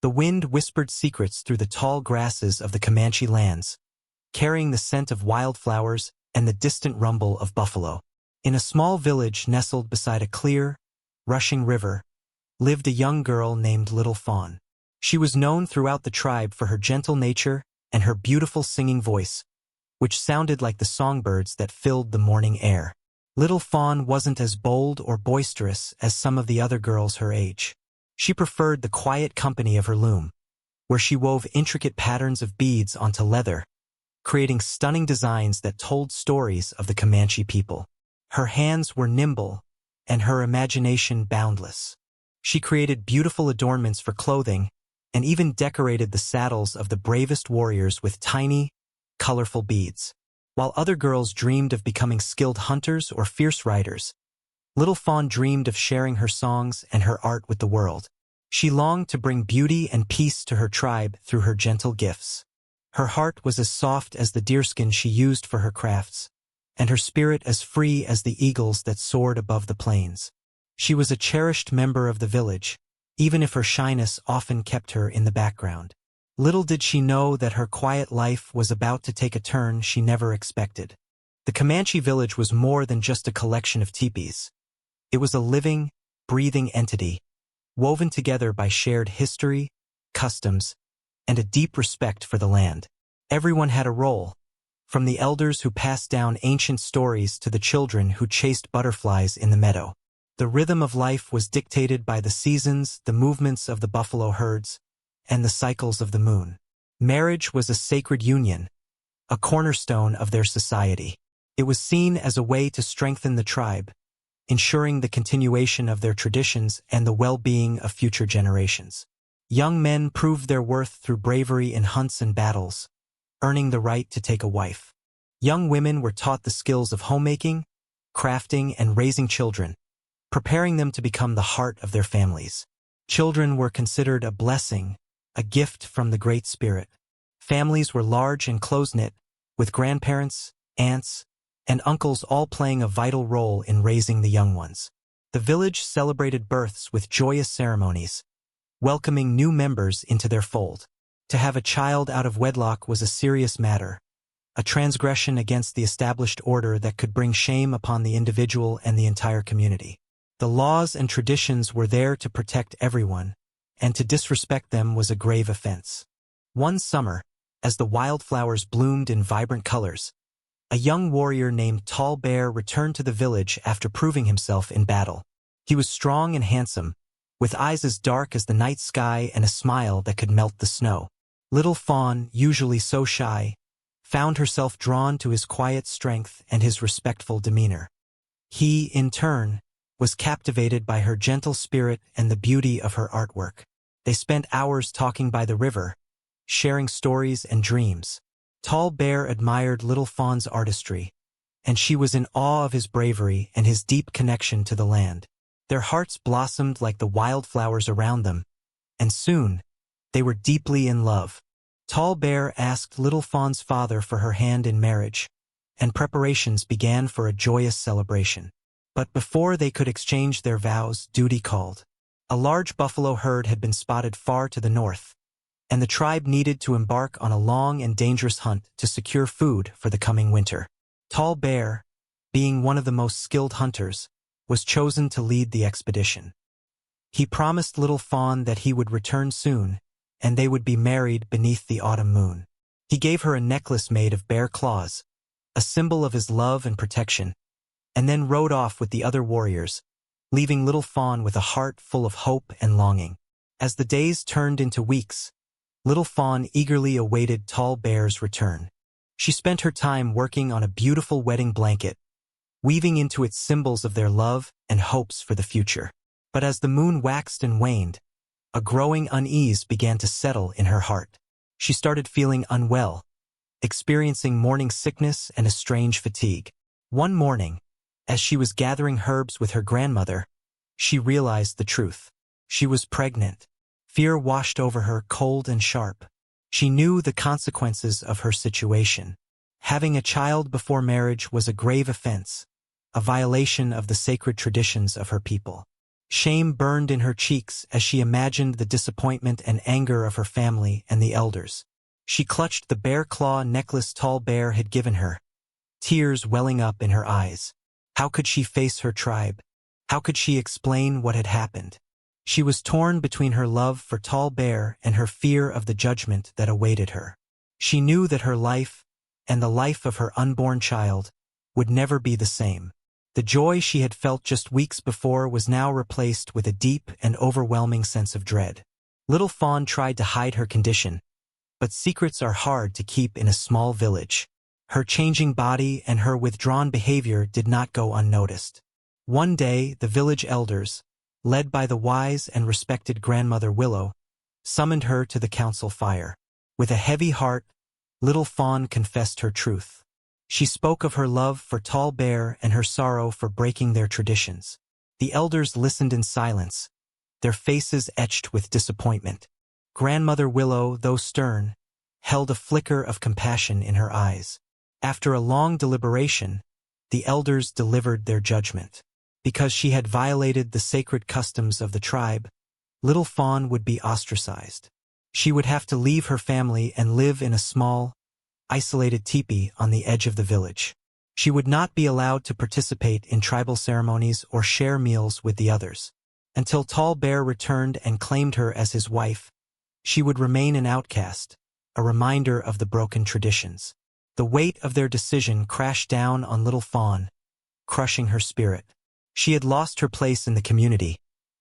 The wind whispered secrets through the tall grasses of the Comanche lands, carrying the scent of wildflowers and the distant rumble of buffalo. In a small village nestled beside a clear, rushing river, lived a young girl named Little Fawn. She was known throughout the tribe for her gentle nature and her beautiful singing voice, which sounded like the songbirds that filled the morning air. Little Fawn wasn't as bold or boisterous as some of the other girls her age. She preferred the quiet company of her loom, where she wove intricate patterns of beads onto leather, creating stunning designs that told stories of the Comanche people. Her hands were nimble, and her imagination boundless. She created beautiful adornments for clothing, and even decorated the saddles of the bravest warriors with tiny, colorful beads. While other girls dreamed of becoming skilled hunters or fierce riders, Little Fawn dreamed of sharing her songs and her art with the world. She longed to bring beauty and peace to her tribe through her gentle gifts. Her heart was as soft as the deerskin she used for her crafts, and her spirit as free as the eagles that soared above the plains. She was a cherished member of the village, even if her shyness often kept her in the background. Little did she know that her quiet life was about to take a turn she never expected. The Comanche village was more than just a collection of teepees. It was a living, breathing entity, woven together by shared history, customs, and a deep respect for the land. Everyone had a role, from the elders who passed down ancient stories to the children who chased butterflies in the meadow. The rhythm of life was dictated by the seasons, the movements of the buffalo herds, and the cycles of the moon. Marriage was a sacred union, a cornerstone of their society. It was seen as a way to strengthen the tribe, ensuring the continuation of their traditions and the well-being of future generations. Young men proved their worth through bravery in hunts and battles, earning the right to take a wife. Young women were taught the skills of homemaking, crafting, and raising children, preparing them to become the heart of their families. Children were considered a blessing, a gift from the Great Spirit. Families were large and close-knit, with grandparents, aunts, and uncles all playing a vital role in raising the young ones. The village celebrated births with joyous ceremonies, welcoming new members into their fold. To have a child out of wedlock was a serious matter, a transgression against the established order that could bring shame upon the individual and the entire community. The laws and traditions were there to protect everyone, and to disrespect them was a grave offense. One summer, as the wildflowers bloomed in vibrant colors, a young warrior named Tall Bear returned to the village after proving himself in battle. He was strong and handsome, with eyes as dark as the night sky and a smile that could melt the snow. Little Fawn, usually so shy, found herself drawn to his quiet strength and his respectful demeanor. He, in turn, was captivated by her gentle spirit and the beauty of her artwork. They spent hours talking by the river, sharing stories and dreams. Tall Bear admired Little Fawn's artistry, and she was in awe of his bravery and his deep connection to the land. Their hearts blossomed like the wildflowers around them, and soon, they were deeply in love. Tall Bear asked Little Fawn's father for her hand in marriage, and preparations began for a joyous celebration. But before they could exchange their vows, duty called. A large buffalo herd had been spotted far to the north, and the tribe needed to embark on a long and dangerous hunt to secure food for the coming winter. Tall Bear, being one of the most skilled hunters, was chosen to lead the expedition. He promised Little Fawn that he would return soon, and they would be married beneath the autumn moon. He gave her a necklace made of bear claws, a symbol of his love and protection, and then rode off with the other warriors, leaving Little Fawn with a heart full of hope and longing. As the days turned into weeks, Little Fawn eagerly awaited Tall Bear's return. She spent her time working on a beautiful wedding blanket, weaving into it symbols of their love and hopes for the future. But as the moon waxed and waned, a growing unease began to settle in her heart. She started feeling unwell, experiencing morning sickness and a strange fatigue. One morning, as she was gathering herbs with her grandmother, she realized the truth. She was pregnant. Fear washed over her, cold and sharp. She knew the consequences of her situation. Having a child before marriage was a grave offense, a violation of the sacred traditions of her people. Shame burned in her cheeks as she imagined the disappointment and anger of her family and the elders. She clutched the bear claw necklace Tall Bear had given her, tears welling up in her eyes. How could she face her tribe? How could she explain what had happened? She was torn between her love for Tall Bear and her fear of the judgment that awaited her. She knew that her life, and the life of her unborn child, would never be the same. The joy she had felt just weeks before was now replaced with a deep and overwhelming sense of dread. Little Fawn tried to hide her condition, but secrets are hard to keep in a small village. Her changing body and her withdrawn behavior did not go unnoticed. One day, the village elders, led by the wise and respected grandmother Willow, summoned her to the council fire. With a heavy heart, Little Fawn confessed her truth. She spoke of her love for Tall Bear and her sorrow for breaking their traditions. The elders listened in silence, their faces etched with disappointment. Grandmother Willow, though stern, held a flicker of compassion in her eyes. After a long deliberation, the elders delivered their judgment. Because she had violated the sacred customs of the tribe, Little Fawn would be ostracized. She would have to leave her family and live in a small, isolated teepee on the edge of the village. She would not be allowed to participate in tribal ceremonies or share meals with the others. Until Tall Bear returned and claimed her as his wife, she would remain an outcast, a reminder of the broken traditions. The weight of their decision crashed down on Little Fawn, crushing her spirit. She had lost her place in the community,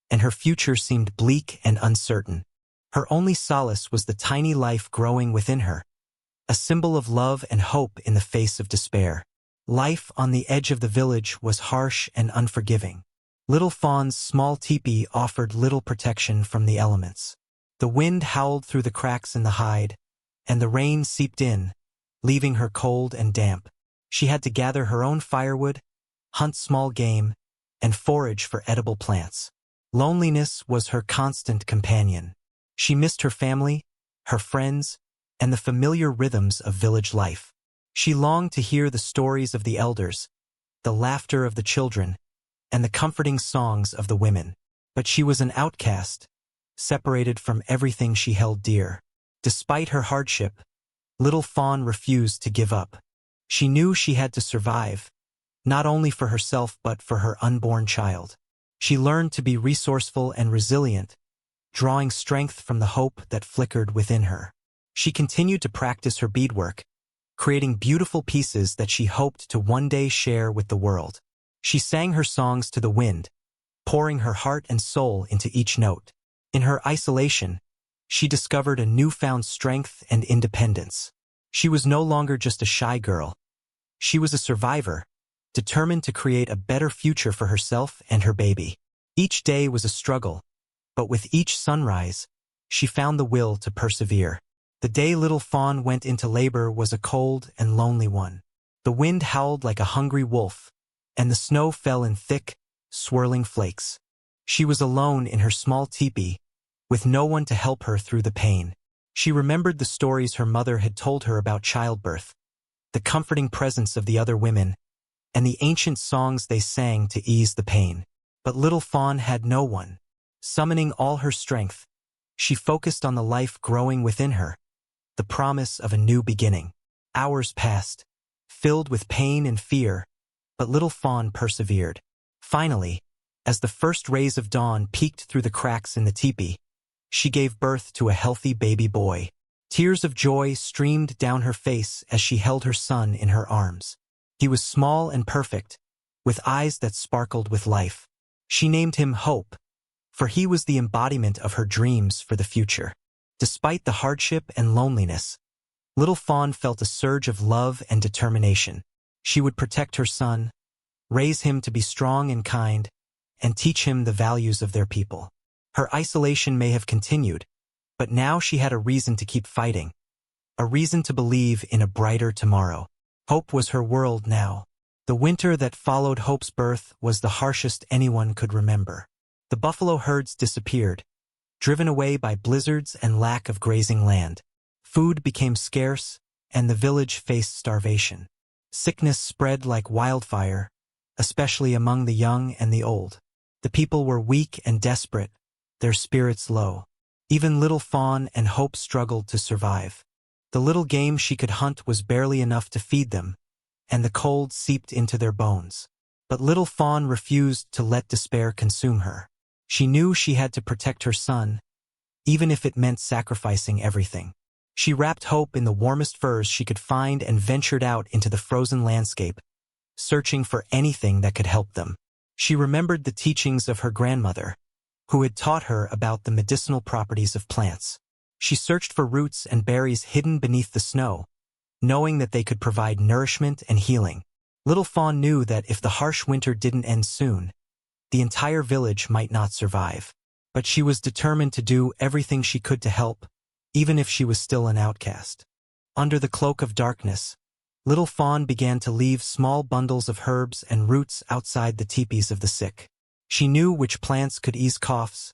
and her future seemed bleak and uncertain. Her only solace was the tiny life growing within her, a symbol of love and hope in the face of despair. Life on the edge of the village was harsh and unforgiving. Little Fawn's small teepee offered little protection from the elements. The wind howled through the cracks in the hide, and the rain seeped in, leaving her cold and damp. She had to gather her own firewood, hunt small game, and forage for edible plants. Loneliness was her constant companion. She missed her family, her friends, and the familiar rhythms of village life. She longed to hear the stories of the elders, the laughter of the children, and the comforting songs of the women. But she was an outcast, separated from everything she held dear. Despite her hardship, Little Fawn refused to give up. She knew she had to survive, not only for herself but for her unborn child. She learned to be resourceful and resilient, drawing strength from the hope that flickered within her. She continued to practice her beadwork, creating beautiful pieces that she hoped to one day share with the world. She sang her songs to the wind, pouring her heart and soul into each note. In her isolation, she discovered a newfound strength and independence. She was no longer just a shy girl. She was a survivor, determined to create a better future for herself and her baby. Each day was a struggle, but with each sunrise, she found the will to persevere. The day Little Fawn went into labor was a cold and lonely one. The wind howled like a hungry wolf, and the snow fell in thick, swirling flakes. She was alone in her small teepee, with no one to help her through the pain. She remembered the stories her mother had told her about childbirth, the comforting presence of the other women, and the ancient songs they sang to ease the pain. But Little Fawn had no one. Summoning all her strength, she focused on the life growing within her, the promise of a new beginning. Hours passed, filled with pain and fear, but Little Fawn persevered. Finally, as the first rays of dawn peeked through the cracks in the teepee, she gave birth to a healthy baby boy. Tears of joy streamed down her face as she held her son in her arms. He was small and perfect, with eyes that sparkled with life. She named him Hope, for he was the embodiment of her dreams for the future. Despite the hardship and loneliness, Little Fawn felt a surge of love and determination. She would protect her son, raise him to be strong and kind, and teach him the values of their people. Her isolation may have continued, but now she had a reason to keep fighting, a reason to believe in a brighter tomorrow. Hope was her world now. The winter that followed Hope's birth was the harshest anyone could remember. The buffalo herds disappeared, driven away by blizzards and lack of grazing land. Food became scarce, and the village faced starvation. Sickness spread like wildfire, especially among the young and the old. The people were weak and desperate, their spirits low. Even Little Fawn and Hope struggled to survive. The little game she could hunt was barely enough to feed them, and the cold seeped into their bones. But Little Fawn refused to let despair consume her. She knew she had to protect her son, even if it meant sacrificing everything. She wrapped Hope in the warmest furs she could find and ventured out into the frozen landscape, searching for anything that could help them. She remembered the teachings of her grandmother, who had taught her about the medicinal properties of plants. She searched for roots and berries hidden beneath the snow, knowing that they could provide nourishment and healing. Little Fawn knew that if the harsh winter didn't end soon, the entire village might not survive. But she was determined to do everything she could to help, even if she was still an outcast. Under the cloak of darkness, Little Fawn began to leave small bundles of herbs and roots outside the teepees of the sick. She knew which plants could ease coughs,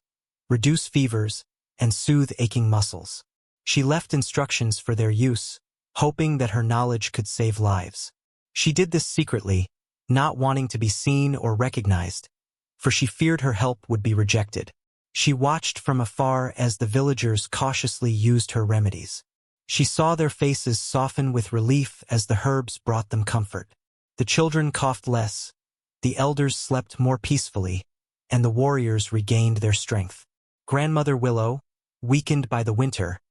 reduce fevers, and soothe aching muscles. She left instructions for their use, hoping that her knowledge could save lives. She did this secretly, not wanting to be seen or recognized, for she feared her help would be rejected. She watched from afar as the villagers cautiously used her remedies. She saw their faces soften with relief as the herbs brought them comfort. The children coughed less, the elders slept more peacefully, and the warriors regained their strength. Grandmother Willow, weakened by the winter,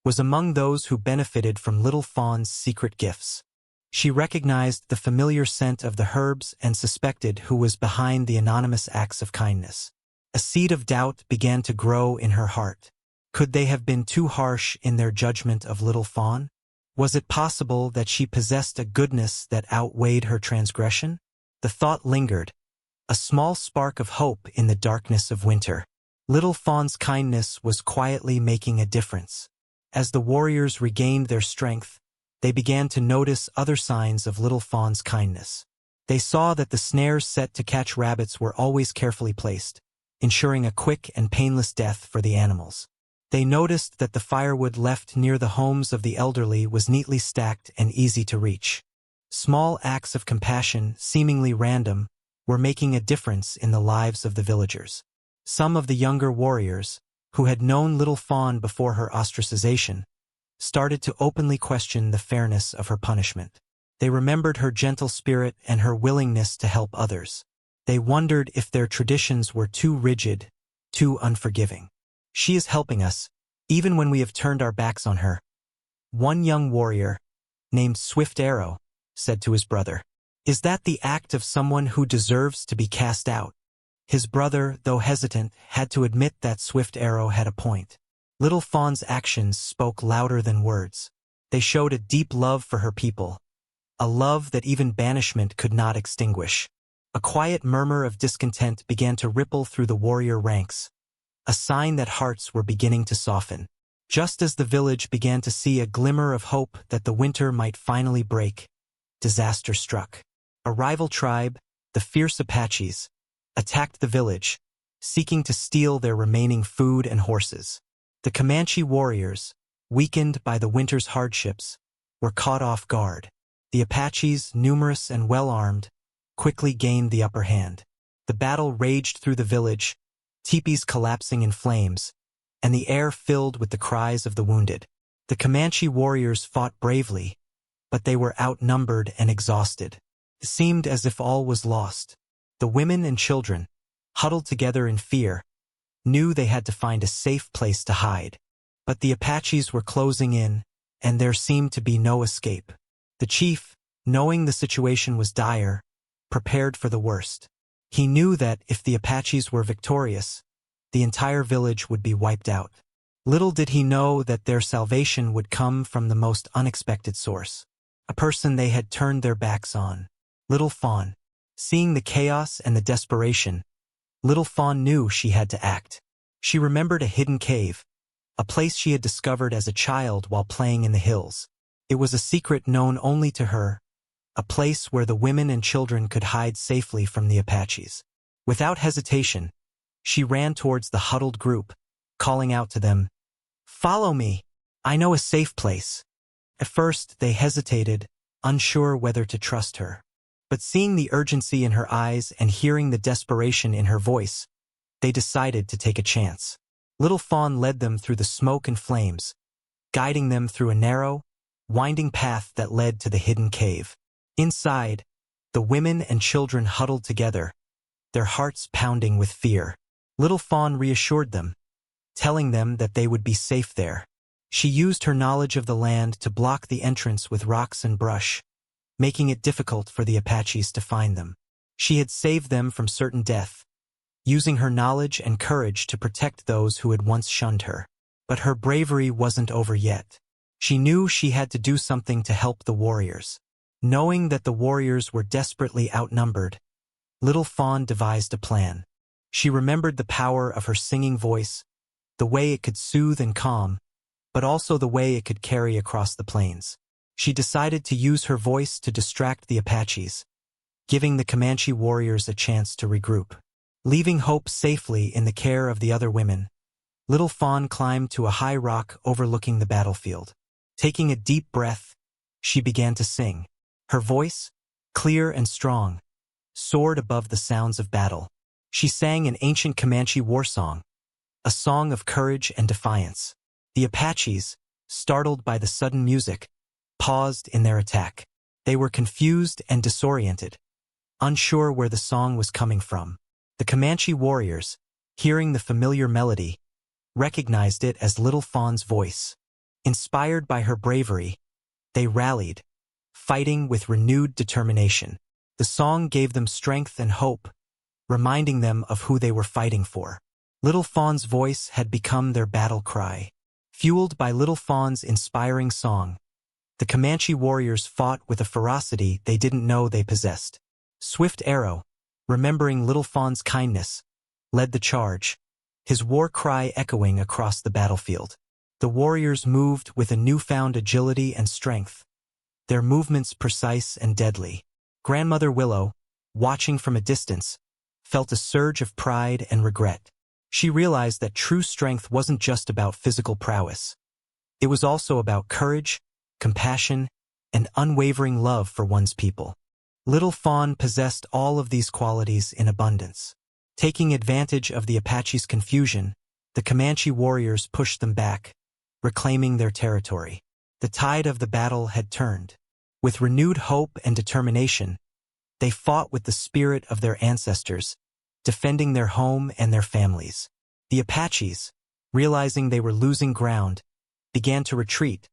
was among those who benefited from Little Fawn's secret gifts. She recognized the familiar scent of the herbs and suspected who was behind the anonymous acts of kindness. A seed of doubt began to grow in her heart. Could they have been too harsh in their judgment of Little Fawn? Was it possible that she possessed a goodness that outweighed her transgression? The thought lingered, a small spark of hope in the darkness of winter. Little Fawn's kindness was quietly making a difference. As the warriors regained their strength, they began to notice other signs of Little Fawn's kindness. They saw that the snares set to catch rabbits were always carefully placed, ensuring a quick and painless death for the animals. They noticed that the firewood left near the homes of the elderly was neatly stacked and easy to reach. Small acts of compassion, seemingly random, were making a difference in the lives of the villagers. Some of the younger warriors, who had known Little Fawn before her ostracization, started to openly question the fairness of her punishment. They remembered her gentle spirit and her willingness to help others. They wondered if their traditions were too rigid, too unforgiving. She is helping us, even when we have turned our backs on her. One young warrior, named Swift Arrow, said to his brother. Is that the act of someone who deserves to be cast out? His brother, though hesitant, had to admit that Swift Arrow had a point. Little Fawn's actions spoke louder than words. They showed a deep love for her people, a love that even banishment could not extinguish. A quiet murmur of discontent began to ripple through the warrior ranks, a sign that hearts were beginning to soften. Just as the village began to see a glimmer of hope that the winter might finally break, disaster struck. A rival tribe, the fierce Apaches, attacked the village, seeking to steal their remaining food and horses. The Comanche warriors, weakened by the winter's hardships, were caught off guard. The Apaches, numerous and well-armed, quickly gained the upper hand. The battle raged through the village, teepees collapsing in flames, and the air filled with the cries of the wounded. The Comanche warriors fought bravely, but they were outnumbered and exhausted. It seemed as if all was lost. The women and children, huddled together in fear, knew they had to find a safe place to hide. But the Apaches were closing in, and there seemed to be no escape. The chief, knowing the situation was dire, prepared for the worst. He knew that if the Apaches were victorious, the entire village would be wiped out. Little did he know that their salvation would come from the most unexpected source, a person they had turned their backs on. Little Fawn. Seeing the chaos and the desperation, Little Fawn knew she had to act. She remembered a hidden cave, a place she had discovered as a child while playing in the hills. It was a secret known only to her, a place where the women and children could hide safely from the Apaches. Without hesitation, she ran towards the huddled group, calling out to them, "Follow me! I know a safe place." At first, they hesitated, unsure whether to trust her. But seeing the urgency in her eyes and hearing the desperation in her voice, they decided to take a chance. Little Fawn led them through the smoke and flames, guiding them through a narrow, winding path that led to the hidden cave. Inside, the women and children huddled together, their hearts pounding with fear. Little Fawn reassured them, telling them that they would be safe there. She used her knowledge of the land to block the entrance with rocks and brush, making it difficult for the Apaches to find them. She had saved them from certain death, using her knowledge and courage to protect those who had once shunned her. But her bravery wasn't over yet. She knew she had to do something to help the warriors. Knowing that the warriors were desperately outnumbered, Little Fawn devised a plan. She remembered the power of her singing voice, the way it could soothe and calm, but also the way it could carry across the plains. She decided to use her voice to distract the Apaches, giving the Comanche warriors a chance to regroup. Leaving Hope safely in the care of the other women, Little Fawn climbed to a high rock overlooking the battlefield. Taking a deep breath, she began to sing. Her voice, clear and strong, soared above the sounds of battle. She sang an ancient Comanche war song, a song of courage and defiance. The Apaches, startled by the sudden music, paused in their attack. They were confused and disoriented, unsure where the song was coming from. The Comanche warriors, hearing the familiar melody, recognized it as Little Fawn's voice. Inspired by her bravery, they rallied, fighting with renewed determination. The song gave them strength and hope, reminding them of who they were fighting for. Little Fawn's voice had become their battle cry. Fueled by Little Fawn's inspiring song, the Comanche warriors fought with a ferocity they didn't know they possessed. Swift Arrow, remembering Little Fawn's kindness, led the charge, his war cry echoing across the battlefield. The warriors moved with a newfound agility and strength, their movements precise and deadly. Grandmother Willow, watching from a distance, felt a surge of pride and regret. She realized that true strength wasn't just about physical prowess. It was also about courage, compassion, and unwavering love for one's people. Little Fawn possessed all of these qualities in abundance. Taking advantage of the Apaches' confusion, the Comanche warriors pushed them back, reclaiming their territory. The tide of the battle had turned. With renewed hope and determination, they fought with the spirit of their ancestors, defending their home and their families. The Apaches, realizing they were losing ground, began to retreat,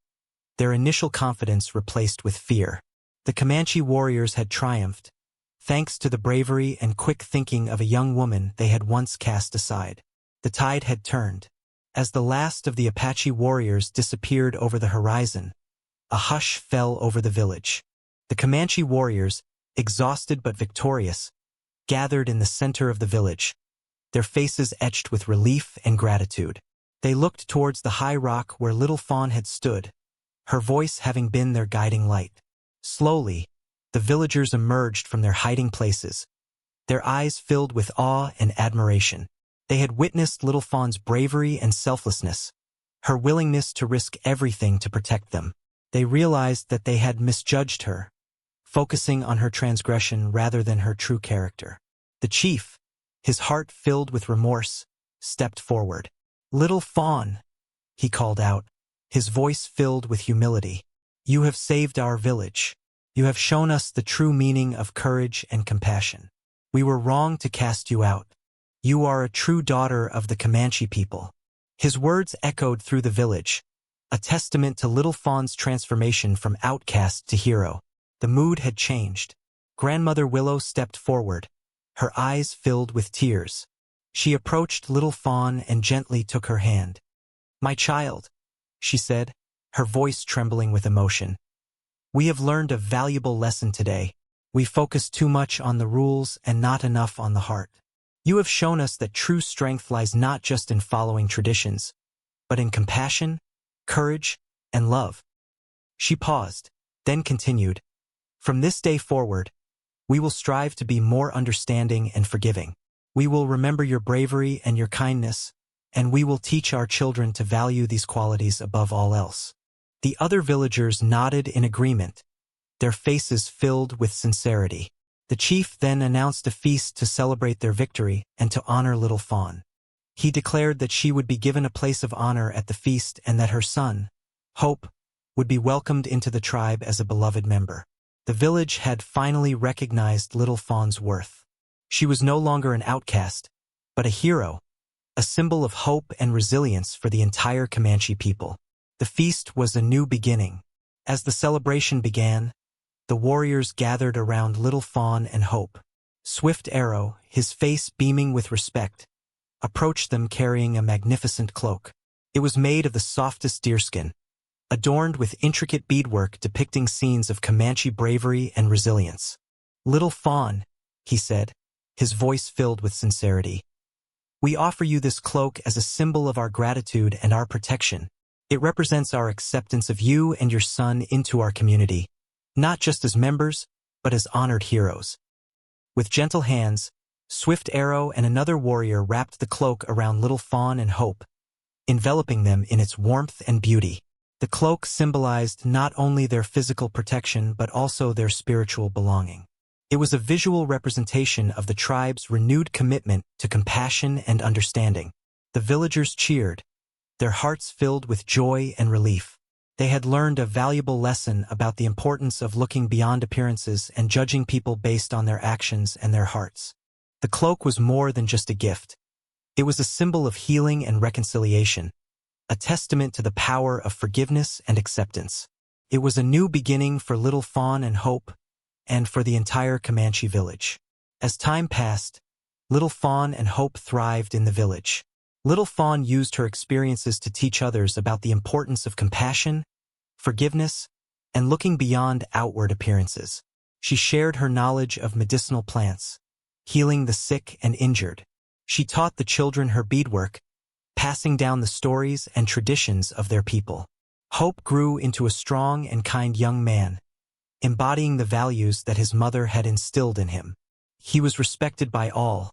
their initial confidence replaced with fear. The Comanche warriors had triumphed, thanks to the bravery and quick thinking of a young woman they had once cast aside. The tide had turned. As the last of the Apache warriors disappeared over the horizon, a hush fell over the village. The Comanche warriors, exhausted but victorious, gathered in the center of the village, their faces etched with relief and gratitude. They looked towards the high rock where Little Fawn had stood, her voice having been their guiding light. Slowly, the villagers emerged from their hiding places, their eyes filled with awe and admiration. They had witnessed Little Fawn's bravery and selflessness, her willingness to risk everything to protect them. They realized that they had misjudged her, focusing on her transgression rather than her true character. The chief, his heart filled with remorse, stepped forward. "Little Fawn," he called out, his voice filled with humility. "You have saved our village. You have shown us the true meaning of courage and compassion. We were wrong to cast you out. You are a true daughter of the Comanche people." His words echoed through the village, a testament to Little Fawn's transformation from outcast to hero. The mood had changed. Grandmother Willow stepped forward, her eyes filled with tears. She approached Little Fawn and gently took her hand. "My child," she said, her voice trembling with emotion. "We have learned a valuable lesson today. We focus too much on the rules and not enough on the heart. You have shown us that true strength lies not just in following traditions, but in compassion, courage, and love." She paused, then continued, "From this day forward, we will strive to be more understanding and forgiving. We will remember your bravery and your kindness, and we will teach our children to value these qualities above all else." The other villagers nodded in agreement, their faces filled with sincerity. The chief then announced a feast to celebrate their victory and to honor Little Fawn. He declared that she would be given a place of honor at the feast and that her son, Hope, would be welcomed into the tribe as a beloved member. The village had finally recognized Little Fawn's worth. She was no longer an outcast, but a hero, a symbol of hope and resilience for the entire Comanche people. The feast was a new beginning. As the celebration began, the warriors gathered around Little Fawn and Hope. Swift Arrow, his face beaming with respect, approached them carrying a magnificent cloak. It was made of the softest deerskin, adorned with intricate beadwork depicting scenes of Comanche bravery and resilience. "Little Fawn," he said, his voice filled with sincerity, "we offer you this cloak as a symbol of our gratitude and our protection. It represents our acceptance of you and your son into our community, not just as members, but as honored heroes." With gentle hands, Swift Arrow and another warrior wrapped the cloak around Little Fawn and Hope, enveloping them in its warmth and beauty. The cloak symbolized not only their physical protection but also their spiritual belonging. It was a visual representation of the tribe's renewed commitment to compassion and understanding. The villagers cheered, their hearts filled with joy and relief. They had learned a valuable lesson about the importance of looking beyond appearances and judging people based on their actions and their hearts. The cloak was more than just a gift. It was a symbol of healing and reconciliation, a testament to the power of forgiveness and acceptance. It was a new beginning for Little Fawn and Hope, and for the entire Comanche village. As time passed, Little Fawn and Hope thrived in the village. Little Fawn used her experiences to teach others about the importance of compassion, forgiveness, and looking beyond outward appearances. She shared her knowledge of medicinal plants, healing the sick and injured. She taught the children her beadwork, passing down the stories and traditions of their people. Hope grew into a strong and kind young man, embodying the values that his mother had instilled in him. He was respected by all,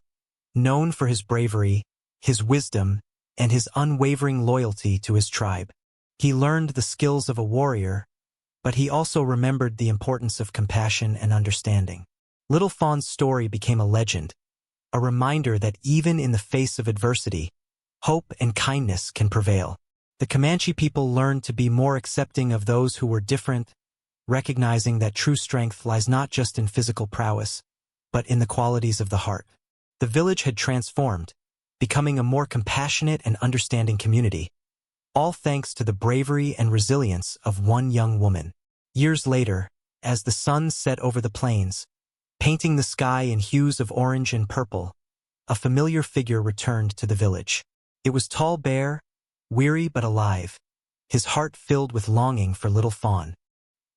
known for his bravery, his wisdom, and his unwavering loyalty to his tribe. He learned the skills of a warrior, but he also remembered the importance of compassion and understanding. Little Fawn's story became a legend, a reminder that even in the face of adversity, hope and kindness can prevail. The Comanche people learned to be more accepting of those who were different, recognizing that true strength lies not just in physical prowess, but in the qualities of the heart. The village had transformed, becoming a more compassionate and understanding community, all thanks to the bravery and resilience of one young woman. Years later, as the sun set over the plains, painting the sky in hues of orange and purple, a familiar figure returned to the village. It was Tall Bear, weary but alive, his heart filled with longing for Little Fawn.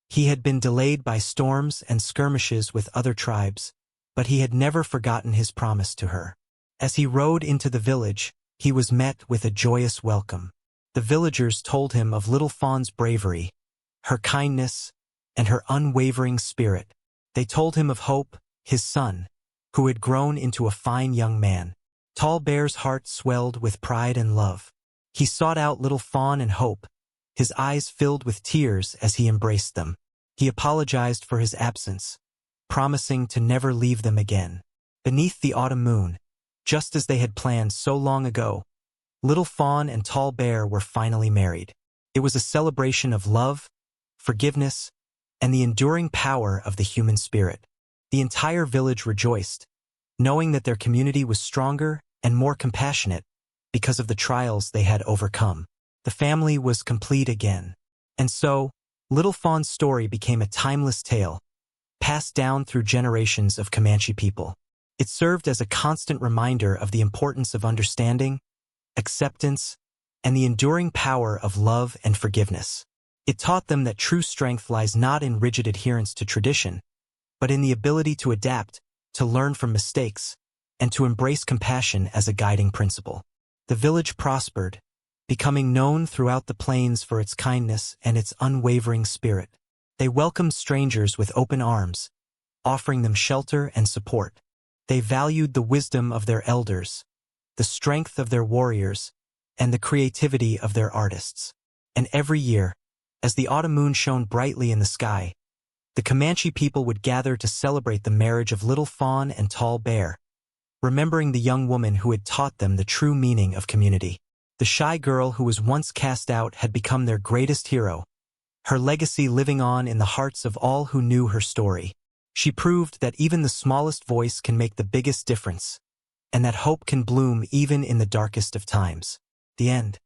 He had been delayed by storms and skirmishes with other tribes, but he had never forgotten his promise to her. As he rode into the village, he was met with a joyous welcome. The villagers told him of Little Fawn's bravery, her kindness, and her unwavering spirit. They told him of Hope, his son, who had grown into a fine young man. Tall Bear's heart swelled with pride and love. He sought out Little Fawn and Hope, his eyes filled with tears as he embraced them. He apologized for his absence, promising to never leave them again. Beneath the autumn moon, just as they had planned so long ago, Little Fawn and Tall Bear were finally married. It was a celebration of love, forgiveness, and the enduring power of the human spirit. The entire village rejoiced, knowing that their community was stronger and more compassionate because of the trials they had overcome. The family was complete again. And so, Little Fawn's story became a timeless tale, passed down through generations of Comanche people. It served as a constant reminder of the importance of understanding, acceptance, and the enduring power of love and forgiveness. It taught them that true strength lies not in rigid adherence to tradition, but in the ability to adapt, to learn from mistakes, and to embrace compassion as a guiding principle. The village prospered, becoming known throughout the plains for its kindness and its unwavering spirit. They welcomed strangers with open arms, offering them shelter and support. They valued the wisdom of their elders, the strength of their warriors, and the creativity of their artists. And every year, as the autumn moon shone brightly in the sky, the Comanche people would gather to celebrate the marriage of Little Fawn and Tall Bear, remembering the young woman who had taught them the true meaning of community. The shy girl who was once cast out had become their greatest hero, her legacy living on in the hearts of all who knew her story. She proved that even the smallest voice can make the biggest difference, and that hope can bloom even in the darkest of times. The end.